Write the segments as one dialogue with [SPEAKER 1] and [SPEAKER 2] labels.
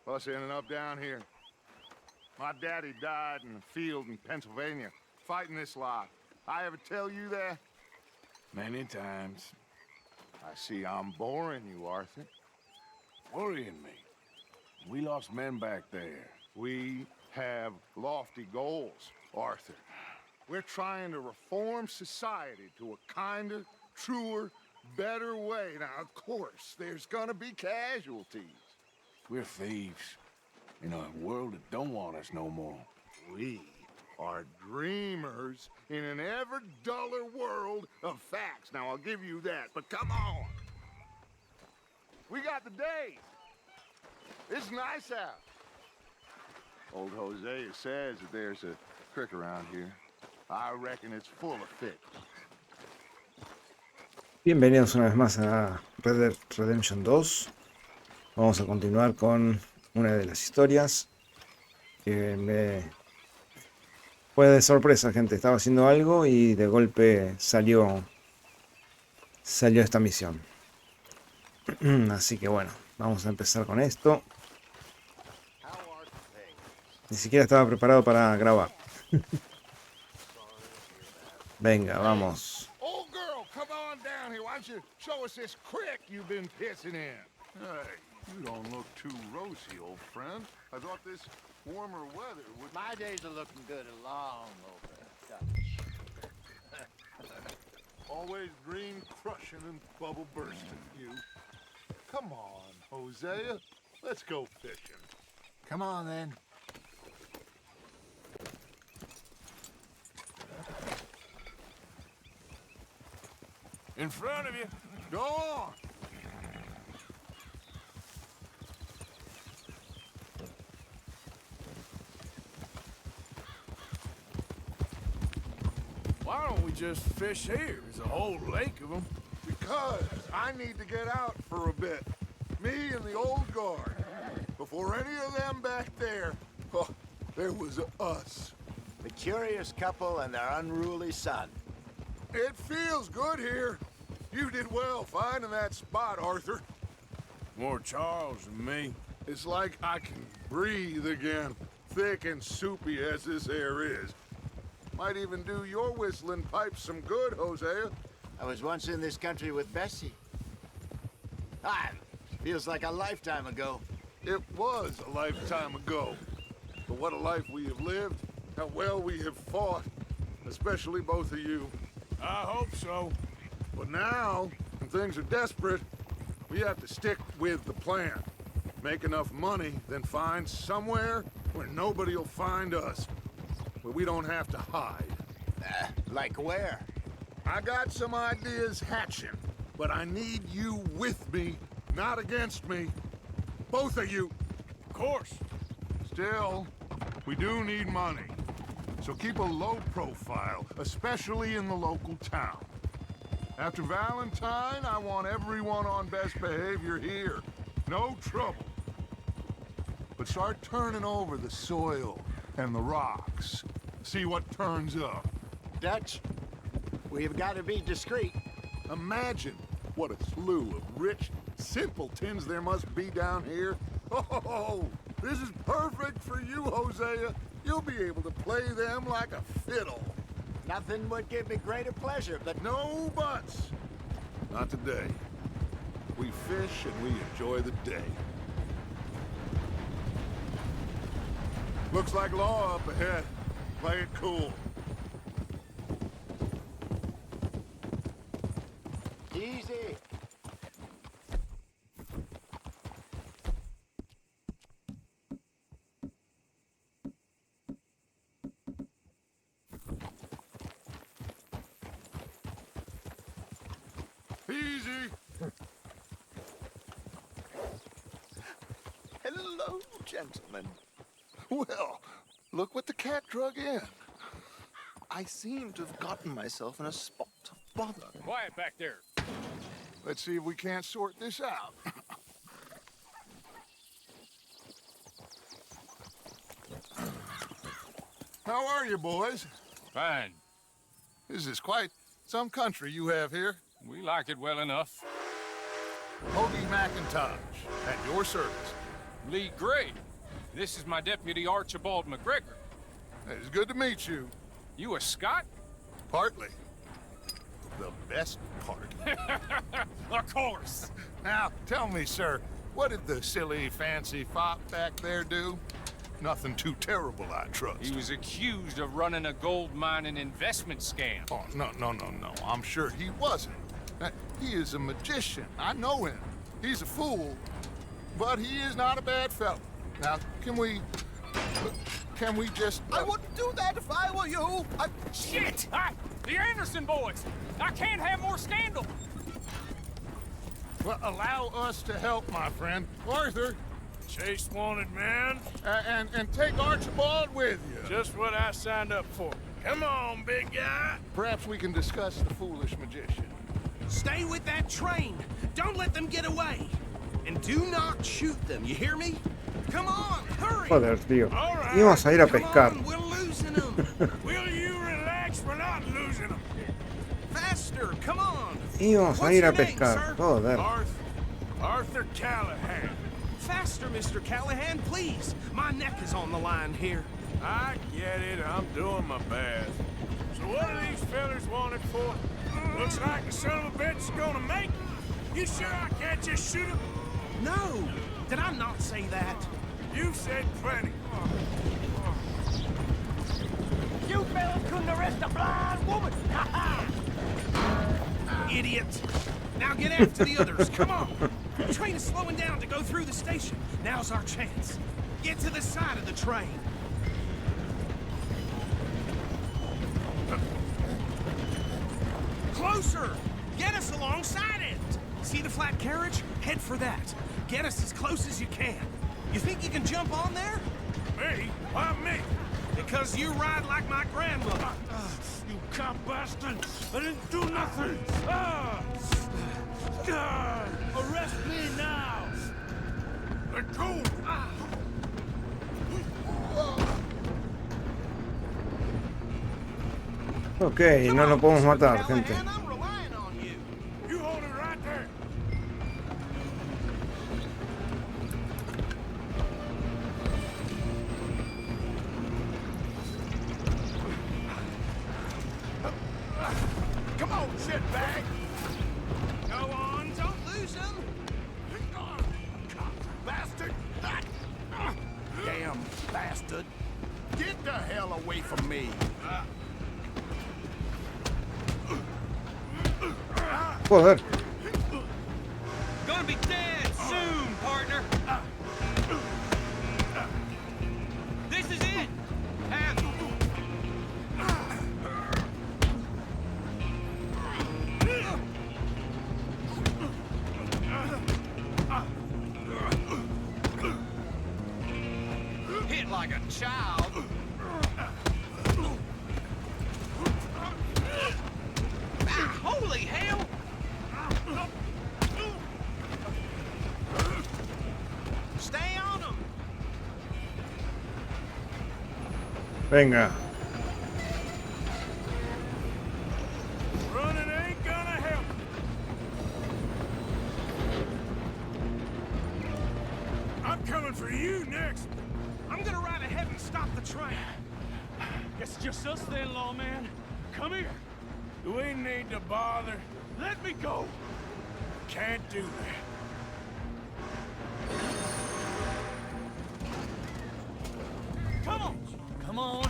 [SPEAKER 1] Us ending up down here. My daddy died in the field in Pennsylvania, fighting this lot. I ever tell you that?
[SPEAKER 2] Many times.
[SPEAKER 1] I see I'm boring you, Arthur.
[SPEAKER 2] Worrying me. We lost men back there.
[SPEAKER 1] We have lofty goals, Arthur. We're trying to reform society to a kinder, truer, better way. Now, of course, there's gonna be casualties.
[SPEAKER 2] We're thieves. In a world that don't want us no more.
[SPEAKER 1] We are dreamers in an ever duller world of facts. Now, I'll give you that, but come on. We got the day. It's nice out. Old Hosea says that there's a creek around here. I reckon it's full of fish.
[SPEAKER 3] Bienvenidos una vez más a Red Dead Redemption 2. Vamos a continuar con una de las historias que me fue de sorpresa, gente. Estaba haciendo algo y de golpe salió esta misión. Así que bueno, vamos a empezar con esto. Ni siquiera estaba preparado para grabar. Venga, vamos.
[SPEAKER 1] Old girl, come on down here. Why don't you show us this creek you've been pissing in? Hey, you don't look too rosy, old friend. I thought this warmer weather would...
[SPEAKER 4] My days are looking good along over Dutch.
[SPEAKER 1] Always dream crushing and bubble bursting, you. Come on, Hosea. Let's go fishing.
[SPEAKER 4] Come on, then.
[SPEAKER 2] In front of you.
[SPEAKER 1] Go on.
[SPEAKER 2] Why don't we just fish here? There's a whole lake of them.
[SPEAKER 1] Because I need to get out for a bit. Me and the old guard. Before any of them back there, oh, there was us.
[SPEAKER 4] The curious couple and their unruly son.
[SPEAKER 1] It feels good here. You did well finding that spot, Arthur.
[SPEAKER 2] More Charles than me.
[SPEAKER 1] It's like I can breathe again, thick and soupy as this air is. Might even do your whistling pipes some good, Hosea.
[SPEAKER 4] I was once in this country with Bessie. Feels like a lifetime ago.
[SPEAKER 1] It was a lifetime ago. But what a life we have lived. How well we have fought. Especially both of you.
[SPEAKER 2] I hope so.
[SPEAKER 1] But now, when things are desperate, we have to stick with the plan. Make enough money, then find somewhere where nobody will find us. Where we don't have to hide.
[SPEAKER 4] Like where?
[SPEAKER 1] I got some ideas hatching, but I need you with me, not against me. Both of you.
[SPEAKER 2] Of course.
[SPEAKER 1] Still, we do need money. So keep a low profile, especially in the local town. After Valentine, I want everyone on best behavior here. No trouble. But start turning over the soil and the rocks. See what turns up.
[SPEAKER 4] Dutch, we've got to be discreet.
[SPEAKER 1] Imagine what a slew of rich simpletons there must be down here. Oh, this is perfect for you, Hosea. You'll be able to play them like a fiddle.
[SPEAKER 4] Nothing would give me greater pleasure, but
[SPEAKER 1] No buts. Not today. We fish and we enjoy the day. Looks like law up ahead. Play it cool.
[SPEAKER 4] easy.
[SPEAKER 1] Easy.
[SPEAKER 4] Hello, gentlemen.
[SPEAKER 1] Well, look what the cat drug in.
[SPEAKER 5] I seem to have gotten myself in a spot of bother.
[SPEAKER 2] Quiet back there.
[SPEAKER 1] Let's see if we can't sort this out. How are you, boys?
[SPEAKER 6] Fine.
[SPEAKER 1] This is quite some country you have here.
[SPEAKER 6] We like it well enough.
[SPEAKER 1] Hoagie McIntosh, at your service.
[SPEAKER 6] Lee Gray. This is my deputy Archibald McGregor.
[SPEAKER 1] It's good to meet you.
[SPEAKER 6] You a Scot?
[SPEAKER 1] Partly. The best part.
[SPEAKER 6] Of course.
[SPEAKER 1] Now, tell me, sir, what did the silly, fancy fop back there do? Nothing too terrible, I trust.
[SPEAKER 6] He was accused of running a gold mining investment scam.
[SPEAKER 1] Oh, no. I'm sure he wasn't. He is a magician. I know him. He's a fool, but he is not a bad fellow. Now, can we just...
[SPEAKER 5] I wouldn't do that if I were you.
[SPEAKER 6] Shit! The Anderson boys! I can't have more scandal!
[SPEAKER 1] Well, allow us to help, my friend. Arthur,
[SPEAKER 2] Chase wanted, man.
[SPEAKER 1] and take Archibald with you.
[SPEAKER 2] Just what I signed up for. Come on, big guy.
[SPEAKER 1] Perhaps we can discuss the foolish magician.
[SPEAKER 7] Stay with that train. Don't let them get away. And do not shoot them, you hear me? Come on, hurry.
[SPEAKER 3] Joder, tío.
[SPEAKER 2] All right.
[SPEAKER 3] Íbamos a ir a
[SPEAKER 7] Come
[SPEAKER 3] pescar.
[SPEAKER 7] on, we're losing them.
[SPEAKER 2] Will you relax? We're not losing them.
[SPEAKER 7] Faster, come on.
[SPEAKER 3] Íbamos a
[SPEAKER 7] What's
[SPEAKER 3] ir
[SPEAKER 7] your
[SPEAKER 3] a
[SPEAKER 7] name,
[SPEAKER 3] pescar.
[SPEAKER 7] sir?
[SPEAKER 3] Joder.
[SPEAKER 2] Arthur Callahan.
[SPEAKER 7] Faster, Mr. Callahan, please. My neck is on the line here.
[SPEAKER 2] I get it. I'm doing my best. So what are these fellers wanted for? Looks like the son of a bitch is gonna make it. You sure I can't just shoot him?
[SPEAKER 7] No, did I not say that?
[SPEAKER 2] You said plenty.
[SPEAKER 4] You fellas couldn't arrest a blind woman! Ha ha!
[SPEAKER 7] Idiot. Now get after the others, come on. The train is slowing down to go through the station. Now's our chance. Get to the side of the train. Closer! Get us alongside it! See the flat carriage? Head for that. Get us as close as you can. You think you can jump on there?
[SPEAKER 2] Me? Why me?
[SPEAKER 7] Because you ride like my grandmother.
[SPEAKER 2] You cop bastard! I didn't do nothing! Arrest me now! Let go!
[SPEAKER 3] Ok, no lo podemos matar, gente.
[SPEAKER 7] I'm relying on you.
[SPEAKER 2] You hold it right there!
[SPEAKER 1] Come on, shitbag!
[SPEAKER 7] Go on, don't lose them.
[SPEAKER 1] Bastard!
[SPEAKER 5] Damn bastard. Get the hell away from me.
[SPEAKER 3] Joder.
[SPEAKER 6] Gonna be dead soon, partner! This is it! Have hit like a child! Holy hell!
[SPEAKER 7] Stay on them.
[SPEAKER 3] Venga.
[SPEAKER 2] Running ain't gonna help. I'm coming for you next.
[SPEAKER 7] I'm gonna ride ahead and stop the train.
[SPEAKER 6] It's just us then, lawman. Come here.
[SPEAKER 2] Do we need to bother?
[SPEAKER 6] Let me go.
[SPEAKER 2] Can't do that.
[SPEAKER 6] Come on. Come on.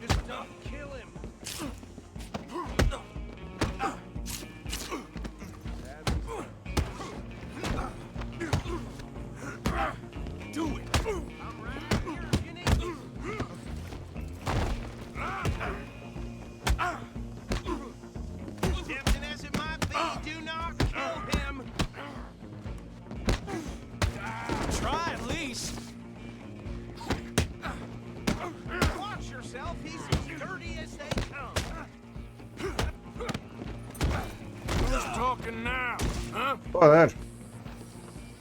[SPEAKER 7] Just don't kill him.
[SPEAKER 6] Do it.
[SPEAKER 7] I'm right here if you need me. Tempting as it might be, do not kill him.
[SPEAKER 6] Try at least.
[SPEAKER 7] Watch yourself, he's as dirty as they come.
[SPEAKER 2] Who's talking now? Huh?
[SPEAKER 3] Joder.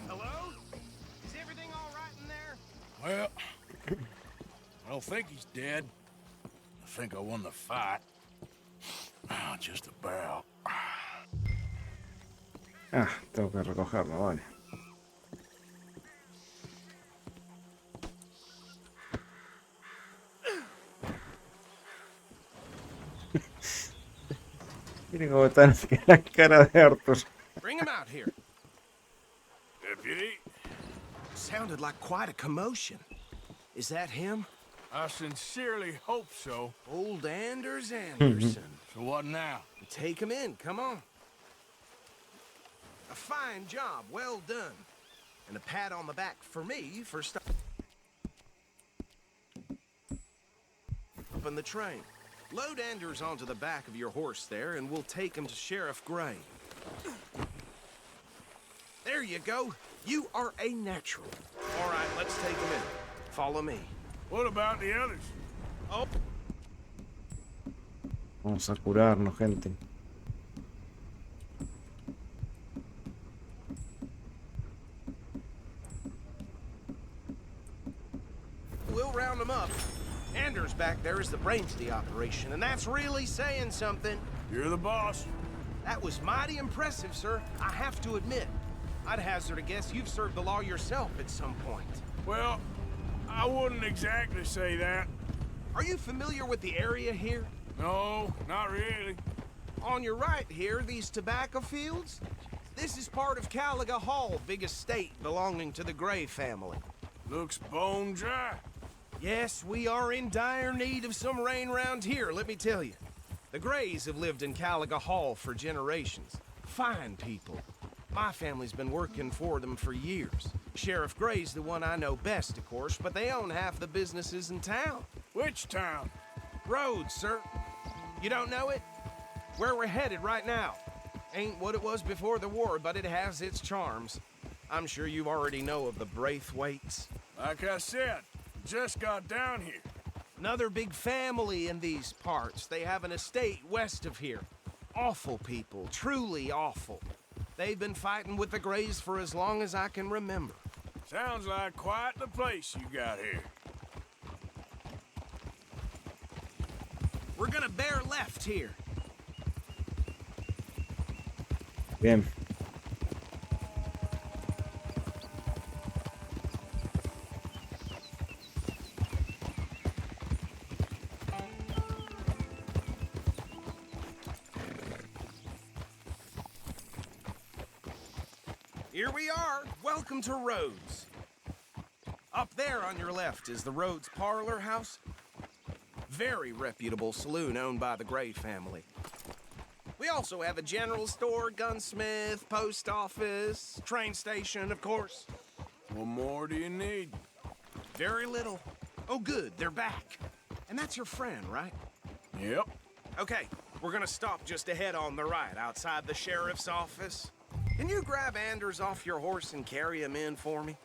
[SPEAKER 7] Hello? Is everything all right in there?
[SPEAKER 2] Well, I don't think he's dead. I think I won the fight. Just about.
[SPEAKER 3] Ah, tengo que recogerlo, vale. Miren cómo está la cara de Arthur.
[SPEAKER 7] Bring him out here.
[SPEAKER 2] Deputy,
[SPEAKER 7] Sounded like quite a commotion. Is that him?
[SPEAKER 2] I sincerely hope so.
[SPEAKER 7] Old Anders Anderson.
[SPEAKER 2] So what now?
[SPEAKER 7] Take him in, come on. A fine job, well done. And a pat on the back for me for stopping the train. Load Anders onto the back of your horse there, and we'll take him to Sheriff Gray. There you go. You are a natural. All right, let's take him in. Follow me.
[SPEAKER 2] What about the others?
[SPEAKER 7] Oh,
[SPEAKER 3] Vamos a curarnos, gente.
[SPEAKER 7] we'll round them up. Anders back there is the brains of the operation, and that's really saying something.
[SPEAKER 2] You're the boss.
[SPEAKER 7] That was mighty impressive, sir. I have to admit. I'd hazard a guess you've served the law yourself at some point.
[SPEAKER 2] Well, I wouldn't exactly say that.
[SPEAKER 7] Are you familiar with the area here?
[SPEAKER 2] No, not really.
[SPEAKER 7] On your right here, these tobacco fields? This is part of Caliga Hall, big estate belonging to the Gray family.
[SPEAKER 2] Looks bone dry.
[SPEAKER 7] Yes, we are in dire need of some rain round here, let me tell you. The Grays have lived in Caliga Hall for generations. Fine people. My family's been working for them for years. Sheriff Gray's the one I know best, of course, but they own half the businesses in town.
[SPEAKER 2] Which town?
[SPEAKER 7] Rhodes, sir. You don't know it? Where we're headed right now. Ain't what it was before the war, but it has its charms. I'm sure you already know of the Braithwaites.
[SPEAKER 2] Like I said, just got down here.
[SPEAKER 7] Another big family in these parts. They have an estate west of here. Awful people, truly awful. They've been fighting with the Grays for as long as I can remember.
[SPEAKER 2] Sounds like quite the place you got here.
[SPEAKER 7] We're gonna bear left here.
[SPEAKER 3] Bien.
[SPEAKER 7] Here we are. Welcome to Rhodes. Up there on your left is the Rhodes Parlor House. Very reputable saloon owned by the Gray family. We also have a general store, gunsmith, post office, train station, of course.
[SPEAKER 2] What more do you need?
[SPEAKER 7] Very little. Oh, good, they're back. And that's your friend, right?
[SPEAKER 2] Yep.
[SPEAKER 7] Okay, we're gonna stop just ahead on the right, outside the sheriff's office. Can you grab Anders off your horse and carry him in for me?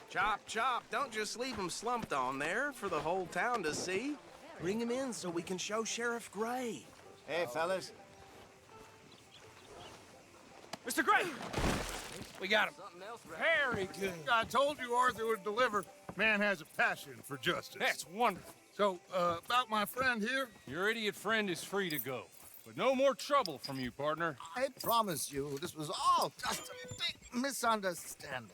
[SPEAKER 7] Chop, chop, don't just leave him slumped on there for the whole town to see. Bring him in so we can show Sheriff Gray.
[SPEAKER 5] Hey, fellas.
[SPEAKER 6] Mr. Gray! We got him. Very good.
[SPEAKER 1] I told you Arthur would deliver. Man has a passion for justice.
[SPEAKER 6] That's wonderful.
[SPEAKER 1] So, about my friend here?
[SPEAKER 6] Your idiot friend is free to go. But no more trouble from you, partner.
[SPEAKER 5] I promise you, this was all just a big misunderstanding.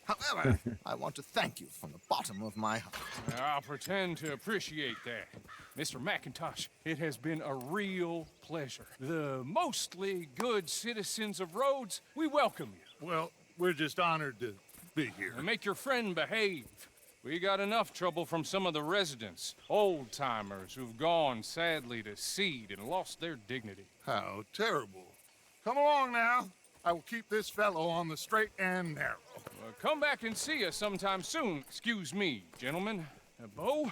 [SPEAKER 5] However, I want to thank you from the bottom of my heart.
[SPEAKER 6] I'll pretend to appreciate that. Mr. McIntosh, it has been a real pleasure. The mostly good citizens of Rhodes, we welcome you.
[SPEAKER 1] Well, we're just honored to be here.
[SPEAKER 6] And make your friend behave. We got enough trouble from some of the residents, old-timers who've gone, sadly, to seed and lost their dignity.
[SPEAKER 1] How terrible. Come along now. I will keep this fellow on the straight and narrow.
[SPEAKER 6] Come back and see us sometime soon. Excuse me, gentlemen. Bo,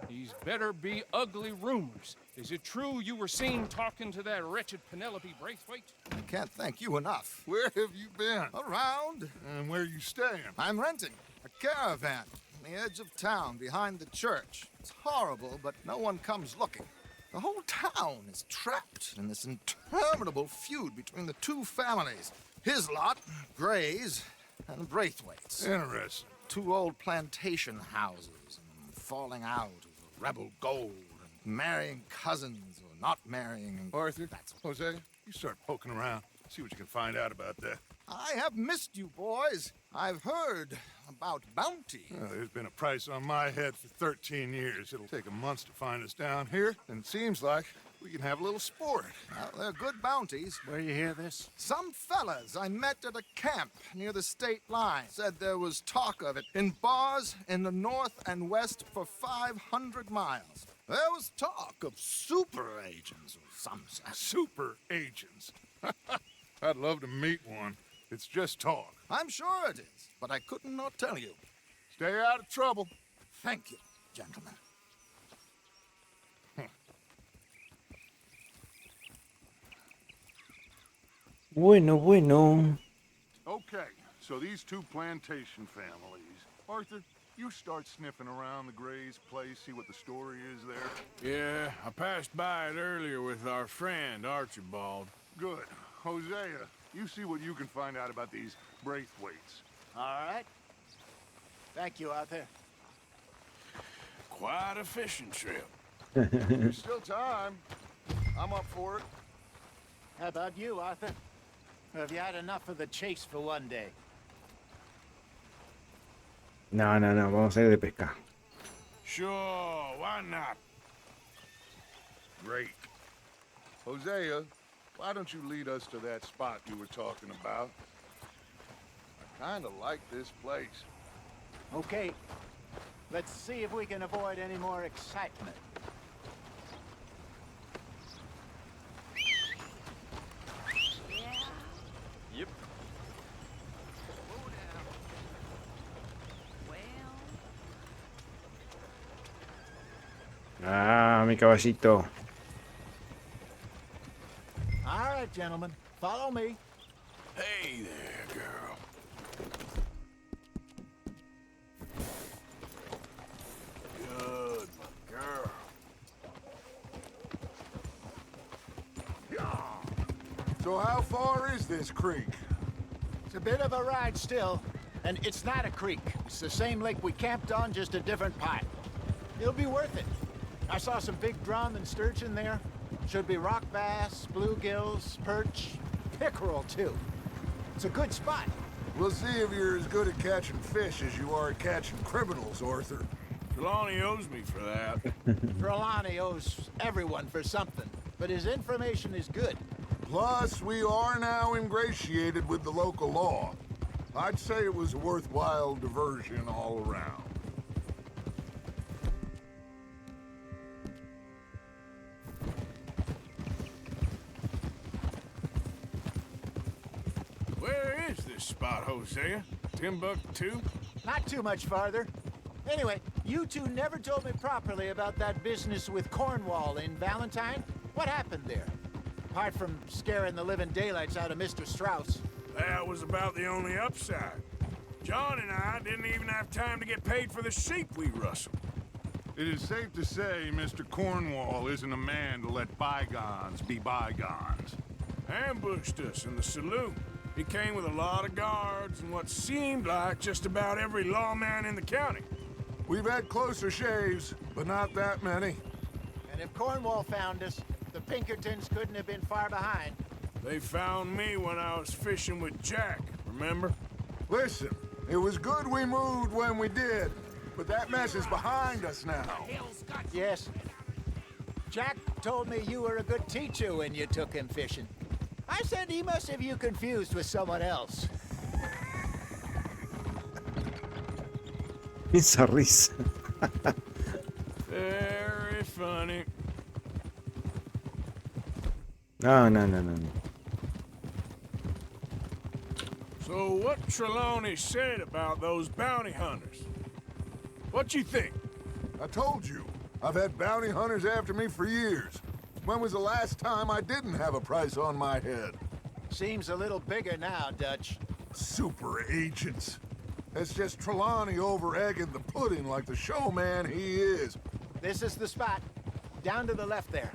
[SPEAKER 6] these better be ugly rumors. Is it true you were seen talking to that wretched Penelope Braithwaite?
[SPEAKER 5] I can't thank you enough.
[SPEAKER 1] Where have you been?
[SPEAKER 5] Around,
[SPEAKER 1] And where you staying?
[SPEAKER 5] I'm renting a caravan on the edge of town behind the church. It's horrible, but no one comes looking. The whole town is trapped in this interminable feud between the two families. His lot, Gray's, and Braithwaite's.
[SPEAKER 1] Interesting.
[SPEAKER 5] Two old plantation houses and falling out of rebel gold and marrying cousins or not marrying. And
[SPEAKER 1] Arthur,
[SPEAKER 5] That's
[SPEAKER 1] Hosea, you start poking around. See what you can find out about that.
[SPEAKER 5] I have missed you, boys. I've heard about bounty.
[SPEAKER 1] There's been a price on my head for 13 years. It'll take a month to find us down here, and it seems like we can have a little sport.
[SPEAKER 5] Well, they're good bounties.
[SPEAKER 2] Where you hear this?
[SPEAKER 5] Some fellas I met at a camp near the state line said there was talk of it in bars in the north and west for 500 miles. There was talk of super agents or some such.
[SPEAKER 1] Super agents. I'd love to meet one. It's just talk.
[SPEAKER 5] I'm sure it is, but I couldn't not tell you.
[SPEAKER 1] Stay out of trouble.
[SPEAKER 5] Thank you, gentlemen.
[SPEAKER 3] Bueno.
[SPEAKER 1] Okay, so these two plantation families. Arthur, you start sniffing around the Gray's place, see what the story is there.
[SPEAKER 2] Yeah, I passed by it earlier with our friend, Archibald.
[SPEAKER 1] Good. Hosea, you see what you can find out about these Braithwaites.
[SPEAKER 4] All right. Thank you, Arthur.
[SPEAKER 2] Quite a fishing trip.
[SPEAKER 1] There's still time. I'm up for it.
[SPEAKER 4] How about you, Arthur? Or have you had enough of the chase for one day?
[SPEAKER 3] No, vamos a ir de pesca.
[SPEAKER 2] Sure, why not?
[SPEAKER 1] Great. Hosea, why don't you lead us to that spot you were talking about? I kind of like this place.
[SPEAKER 4] Okay. Let's see if we can avoid any more excitement.
[SPEAKER 6] Yep.
[SPEAKER 3] Ah, mi caballito.
[SPEAKER 4] All right, gentlemen. Follow me.
[SPEAKER 2] Hey there, girl. Good, my girl.
[SPEAKER 1] So how far is this creek?
[SPEAKER 4] It's a bit of a ride still, and it's not a creek. It's the same lake we camped on, just a different part. It'll be worth it. I saw some big drum and sturgeon there. Should be rock bass, bluegills, perch, pickerel too. It's a good spot.
[SPEAKER 1] We'll see if you're as good at catching fish as you are at catching criminals, Arthur.
[SPEAKER 2] Trelawney owes me for that.
[SPEAKER 4] Trelawney owes everyone for something, but his information is good.
[SPEAKER 1] Plus, we are now ingratiated with the local law. I'd say it was a worthwhile diversion all around.
[SPEAKER 2] Where is this spot, Hosea? Timbuktu?
[SPEAKER 4] Not too much farther. Anyway, you two never told me properly about that business with Cornwall in Valentine. What happened there? Apart from scaring the living daylights out of Mr. Strauss.
[SPEAKER 2] That was about the only upside. John and I didn't even have time to get paid for the sheep we rustled.
[SPEAKER 1] It is safe to say Mr. Cornwall isn't a man to let bygones be bygones.
[SPEAKER 2] Ambushed us in the saloon. He came with a lot of guards and what seemed like just about every lawman in the county.
[SPEAKER 1] We've had closer shaves, but not that many.
[SPEAKER 4] And if Cornwall found us, the Pinkertons couldn't have been far behind.
[SPEAKER 2] They found me when I was fishing with Jack, remember?
[SPEAKER 1] Listen, it was good we moved when we did, but that mess is behind us now.
[SPEAKER 4] Yes. Jack told me you were a good teacher when you took him fishing. I said he must have you confused with someone else.
[SPEAKER 3] Esa risa.
[SPEAKER 2] Very funny.
[SPEAKER 3] No.
[SPEAKER 2] So what Trelawney said about those bounty hunters? What you think?
[SPEAKER 1] I told you, I've had bounty hunters after me for years. When was the last time I didn't have a price on my head?
[SPEAKER 4] Seems a little bigger now, Dutch.
[SPEAKER 1] Super agents. It's just Trelawney over-egging the pudding like the showman he is.
[SPEAKER 4] This is the spot. Down to the left there.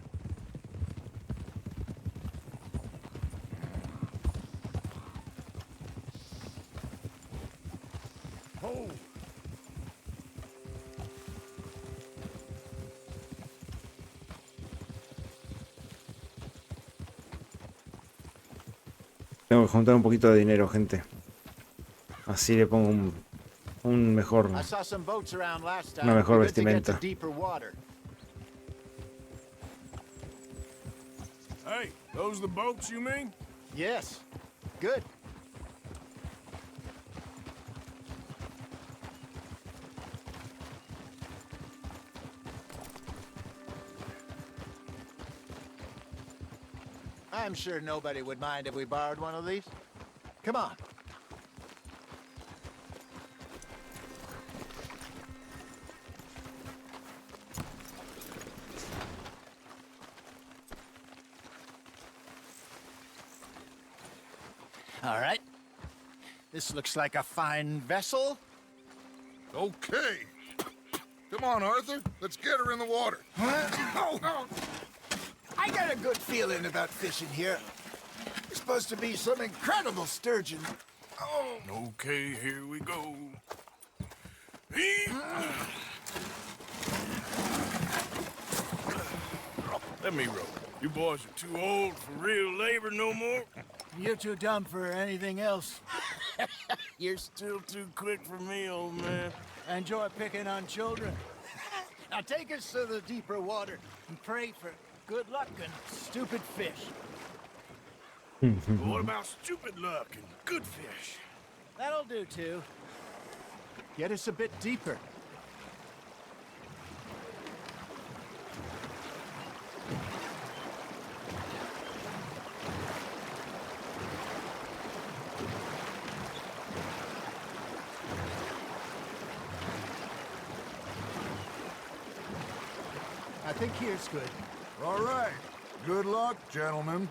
[SPEAKER 1] Oh.
[SPEAKER 3] Tengo que juntar un poquito de dinero, gente. Así le pongo un mejor,
[SPEAKER 4] I saw some boats around last time.
[SPEAKER 3] una mejor
[SPEAKER 4] Good to get to
[SPEAKER 3] vestimenta.
[SPEAKER 4] deeper water.
[SPEAKER 2] Hey, those the boats you mean?
[SPEAKER 4] Yes. Good. I'm sure nobody would mind if we borrowed one of these. Come on. All right. This looks like a fine vessel.
[SPEAKER 1] Okay. Come on, Arthur. Let's get her in the water.
[SPEAKER 4] Oh. I got a good feeling about fishing here. There's supposed to be some incredible sturgeon. Oh.
[SPEAKER 2] Okay, here we go. Let me row. You boys are too old for real labor no more.
[SPEAKER 4] You're too dumb for anything else.
[SPEAKER 2] You're still too quick for me, old man.
[SPEAKER 4] Enjoy picking on children. Now take us to the deeper water and pray for good luck and stupid fish.
[SPEAKER 2] What about stupid luck and good fish?
[SPEAKER 4] That'll do too. Get us a bit deeper. I think here's good.
[SPEAKER 1] All right. Good luck, gentlemen.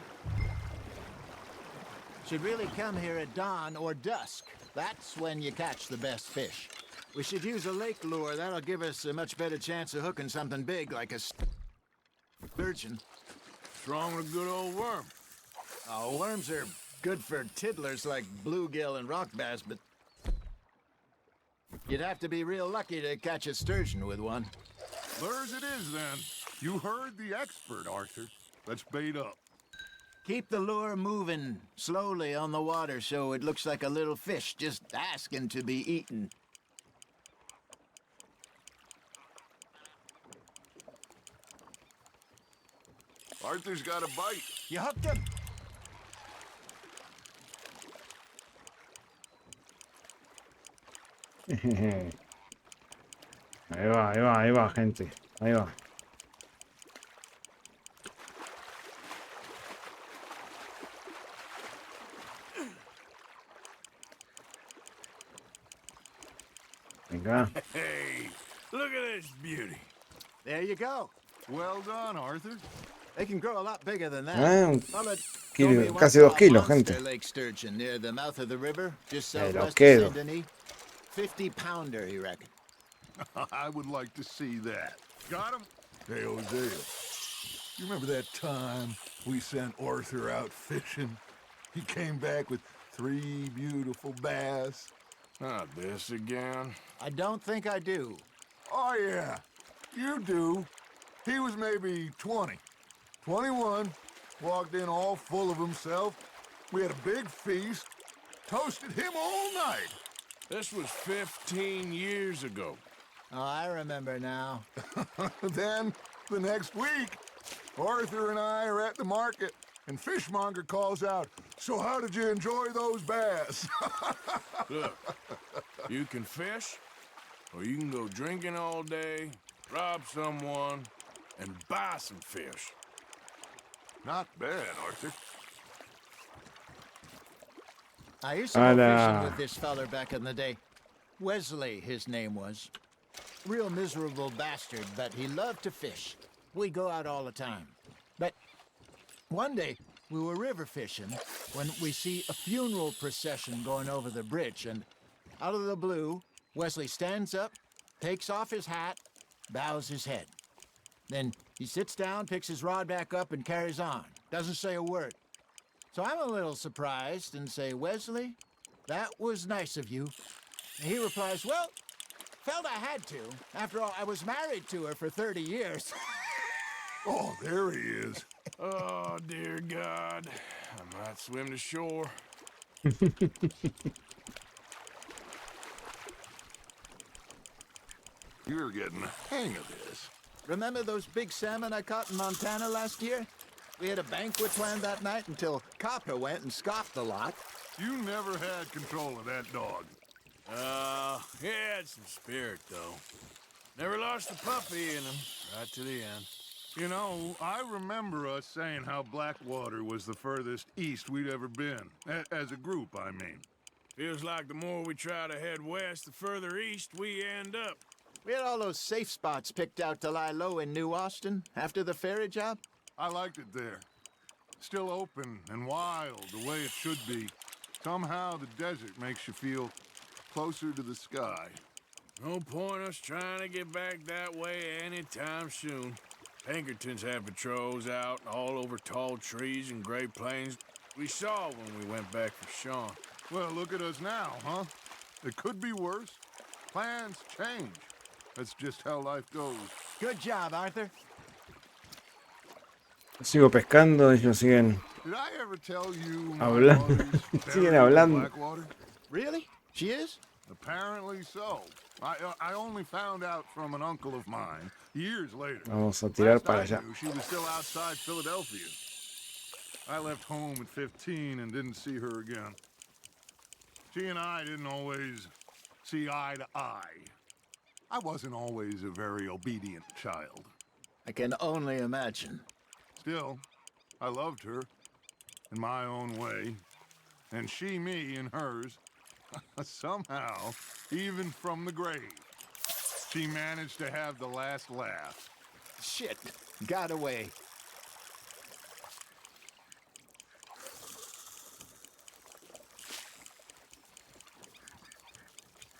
[SPEAKER 4] Should really come here at dawn or dusk. That's when you catch the best fish. We should use a lake lure. That'll give us a much better chance of hooking something big like a sturgeon.
[SPEAKER 1] What's wrong with a good old worm?
[SPEAKER 4] Oh, worms are good for tiddlers like bluegill and rock bass, but you'd have to be real lucky to catch a sturgeon with one.
[SPEAKER 1] Lures it is, then. You heard the expert, Arthur. Let's bait up.
[SPEAKER 4] Keep the lure moving slowly on the water so it looks like a little fish just asking to be eaten.
[SPEAKER 1] Arthur's got a bite.
[SPEAKER 4] You hooked him?
[SPEAKER 3] Ahí va, gente. Ahí va. Venga.
[SPEAKER 2] Hey, look at this beauty.
[SPEAKER 4] There you go.
[SPEAKER 1] Well done, Arthur.
[SPEAKER 4] They can grow a lot bigger than that.
[SPEAKER 3] Un
[SPEAKER 4] Well, it
[SPEAKER 3] kilo,
[SPEAKER 4] told me once
[SPEAKER 3] casi 2
[SPEAKER 4] about
[SPEAKER 3] kilos,
[SPEAKER 4] monster
[SPEAKER 3] gente.
[SPEAKER 4] Lake sturgeon near the mouth of the river, just
[SPEAKER 3] Lo
[SPEAKER 4] southwest
[SPEAKER 3] quedo.
[SPEAKER 4] of Saint Denis. 50-pounder, he reckoned.
[SPEAKER 1] I would like to see that. Got him? Hey, Hosea. You remember that time we sent Arthur out fishing? He came back with 3 beautiful bass.
[SPEAKER 2] Not this again.
[SPEAKER 4] I don't think I do.
[SPEAKER 1] Oh, yeah. You do. He was maybe 20. 21. Walked in all full of himself. We had a big feast. Toasted him all night.
[SPEAKER 2] This was 15 years ago.
[SPEAKER 4] Oh, I remember now.
[SPEAKER 1] Then, the next week, Arthur and I are at the market, and Fishmonger calls out, "So how did you enjoy those bass?"
[SPEAKER 2] Look, you can fish, or you can go drinking all day, rob someone, and buy some fish.
[SPEAKER 1] Not bad, Arthur.
[SPEAKER 4] I used to go
[SPEAKER 3] Hola.
[SPEAKER 4] fishing with this feller back in the day. Wesley, his name was. Real miserable bastard, but he loved to fish. We'd go out all the time. But one day, we were river fishing when we see a funeral procession going over the bridge, and out of the blue, Wesley stands up, takes off his hat, bows his head. Then he sits down, picks his rod back up, and carries on. Doesn't say a word. So I'm a little surprised and say, "Wesley, that was nice of you." And he replies, "Well, felt I had to. After all, I was married to her for 30 years.
[SPEAKER 1] Oh, there he is.
[SPEAKER 2] Oh, dear God. I might swim to shore.
[SPEAKER 1] You're getting the hang of this.
[SPEAKER 4] Remember those big salmon I caught in Montana last year? We had a banquet planned that night until Copper went and scoffed a lot.
[SPEAKER 1] You never had control of that dog.
[SPEAKER 2] He had some spirit, though. Never lost the puppy in him, right to the end.
[SPEAKER 1] You know, I remember us saying how Blackwater was the furthest east we'd ever been. As a group, I mean.
[SPEAKER 2] Feels like the more we try to head west, the further east we end up.
[SPEAKER 4] We had all those safe spots picked out to lie low in New Austin after the ferry job.
[SPEAKER 1] I liked it there. Still open and wild, the way it should be. Somehow the desert makes you feel closer to the sky.
[SPEAKER 2] No point us trying to get back that way anytime soon. Pinkertons have patrols out all over tall trees and Great Plains. We saw when we went back for Sean.
[SPEAKER 1] Well, look at us now, huh? It could be worse. Plans change. That's just how life goes.
[SPEAKER 4] Good job, Arthur.
[SPEAKER 3] Sigo pescando, ellos siguen
[SPEAKER 1] Did I ever tell you my
[SPEAKER 3] hablando.
[SPEAKER 1] mother's
[SPEAKER 3] Siguen
[SPEAKER 1] buried in
[SPEAKER 3] hablando.
[SPEAKER 1] Blackwater?
[SPEAKER 4] Really? She is?
[SPEAKER 1] Apparently so. I only found out from an uncle of mine years later.
[SPEAKER 3] Vamos a tirar
[SPEAKER 1] Last
[SPEAKER 3] para
[SPEAKER 1] I
[SPEAKER 3] allá.
[SPEAKER 1] knew, she was still outside Philadelphia. I left home at 15 and didn't see her again. She and I didn't always see eye to eye. I wasn't always a very obedient child.
[SPEAKER 4] I can only imagine.
[SPEAKER 1] Still, I loved her in my own way, and she me in hers. Somehow, even from the grave, she managed to have the last laugh.
[SPEAKER 4] Shit. Got away.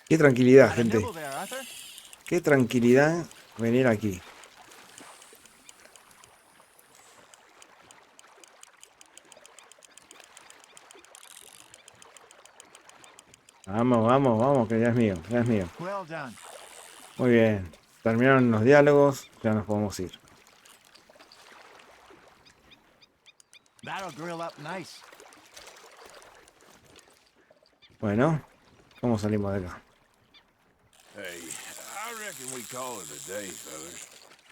[SPEAKER 3] Qué tranquilidad,
[SPEAKER 4] Got a
[SPEAKER 3] gente.
[SPEAKER 4] nibble there, Arthur?
[SPEAKER 3] Qué tranquilidad venir aquí. Vamos, vamos, vamos, que ya es mío, ya es mío.
[SPEAKER 4] Well done.
[SPEAKER 3] Muy bien. Terminaron los diálogos, ya nos podemos ir.
[SPEAKER 4] That'll grill up nice.
[SPEAKER 3] Bueno, ¿cómo salimos de acá?
[SPEAKER 2] Hey, I reckon we call it a day, fellas.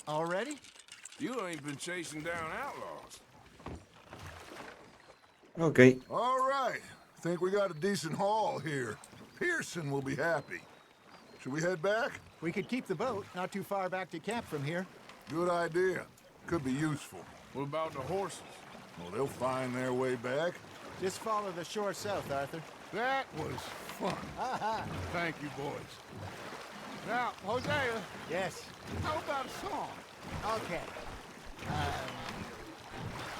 [SPEAKER 4] Already?
[SPEAKER 2] You ain't been chasing down outlaws.
[SPEAKER 3] Ok.
[SPEAKER 1] All right. Think we got a decent haul here. Pearson will be happy. Should we head back?
[SPEAKER 4] We could keep the boat not too far back to camp from here.
[SPEAKER 1] Good idea. Could be useful.
[SPEAKER 2] What about the horses?
[SPEAKER 1] Well, they'll find their way back.
[SPEAKER 4] Just follow the shore south, Arthur.
[SPEAKER 1] That was fun. Thank you, boys. Now, Hosea,
[SPEAKER 4] Yes.
[SPEAKER 1] how about a song?
[SPEAKER 4] Okay.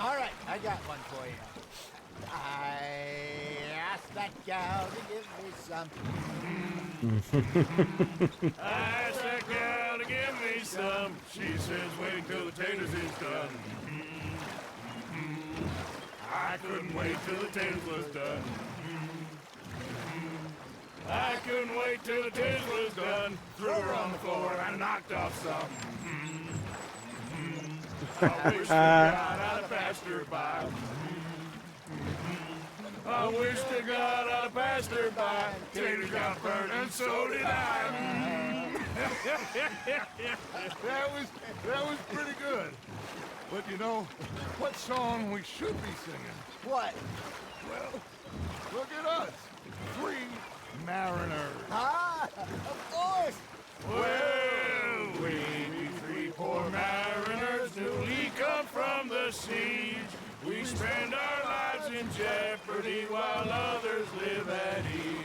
[SPEAKER 4] All right, I got one for you. I asked that gal to give me some.
[SPEAKER 2] I asked that gal to give me some. She says wait till the taters is done. I couldn't wait till the taters was done. I couldn't wait till the taters was done. Threw her on the floor and knocked off some. I wish to God I'd have passed her by. I wish to God I'd have passed her by. Taters got burned and so did I.
[SPEAKER 1] That was pretty good. But you know, what song we should be singing?
[SPEAKER 4] What?
[SPEAKER 1] Well, look at us. 3 mariners.
[SPEAKER 4] Ah, of course.
[SPEAKER 2] Well, we be 3 poor mariners newly come from the siege. We spend our lives in jeopardy while others live at ease.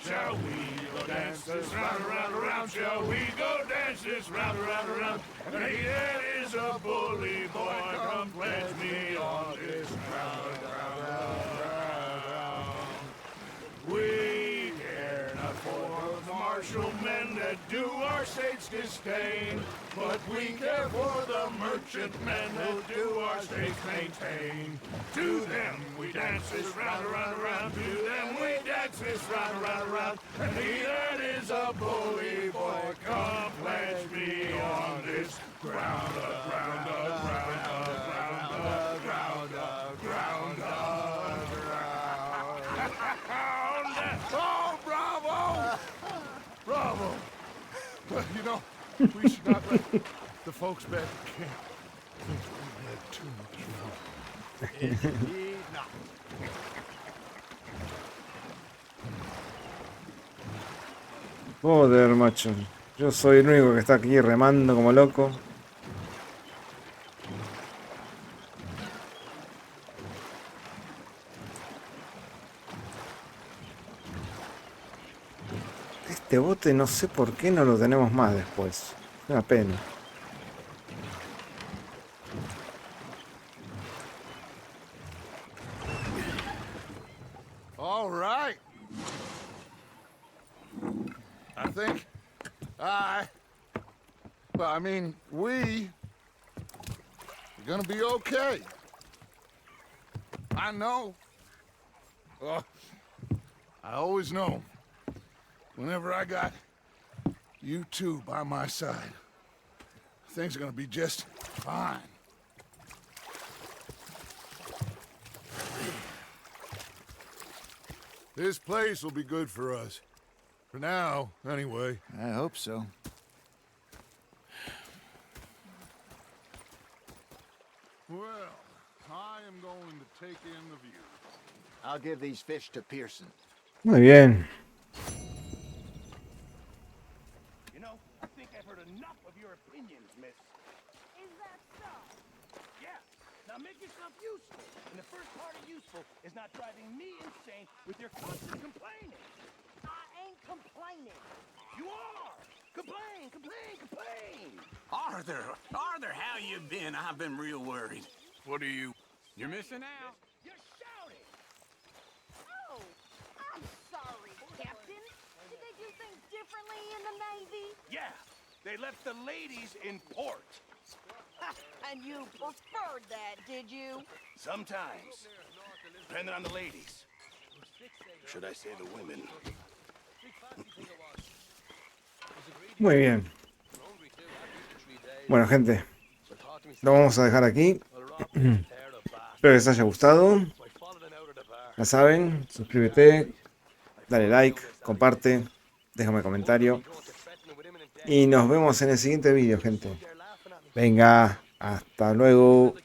[SPEAKER 2] Shall we go dance this round, around, around? Shall we go dance this round, around, around? And he that is a bully boy, come pledge me on this ground, ground. We care not for the martial men that do our state's disdain, but we care for the merchant men that do our state's maintain. To them we dance this round, around, around. To them we dance this round, around, around. And he that is a bully boy, come pledge me on this ground, ground, ground, ground, ground, ground, ground, ground.
[SPEAKER 1] Bravo! Well, you know, we should not let the folks back at camp think we had too much fun.
[SPEAKER 4] Indeed not.
[SPEAKER 3] Joder, macho. Yo soy el único que está aquí remando como loco. Este bote no sé por qué no lo tenemos más después. Una pena.
[SPEAKER 1] All right. I think I mean, we are gonna be okay. I know. I always know. Whenever I got you two by my side, things are gonna be just fine. This place will be good for us. For now, anyway.
[SPEAKER 4] I hope so.
[SPEAKER 1] Well, I am going to take in the view.
[SPEAKER 4] I'll give these fish to Pearson.
[SPEAKER 3] Muy bien.
[SPEAKER 2] You know, I think I've heard enough of your opinions, miss.
[SPEAKER 8] Is that so?
[SPEAKER 2] Yeah. Now make yourself useful. And the first part of useful is not driving me insane with your constant complaining.
[SPEAKER 8] I ain't complaining.
[SPEAKER 2] You are! Complain, complain, complain!
[SPEAKER 9] Arthur, how you been? I've been real worried.
[SPEAKER 6] What are you? You're missing out.
[SPEAKER 2] You're shouting!
[SPEAKER 8] Oh, I'm sorry, Captain. Did they do things differently in the Navy?
[SPEAKER 2] Yeah, they left the ladies in port.
[SPEAKER 8] And you preferred that, did you?
[SPEAKER 2] Sometimes. Depending on the ladies. Should I say the women?
[SPEAKER 3] Muy bien. Bueno, gente. Lo vamos a dejar aquí. Espero que les haya gustado. Ya saben, suscríbete, dale like, comparte, déjame comentario. Y nos vemos en el siguiente vídeo, gente. Venga, hasta luego.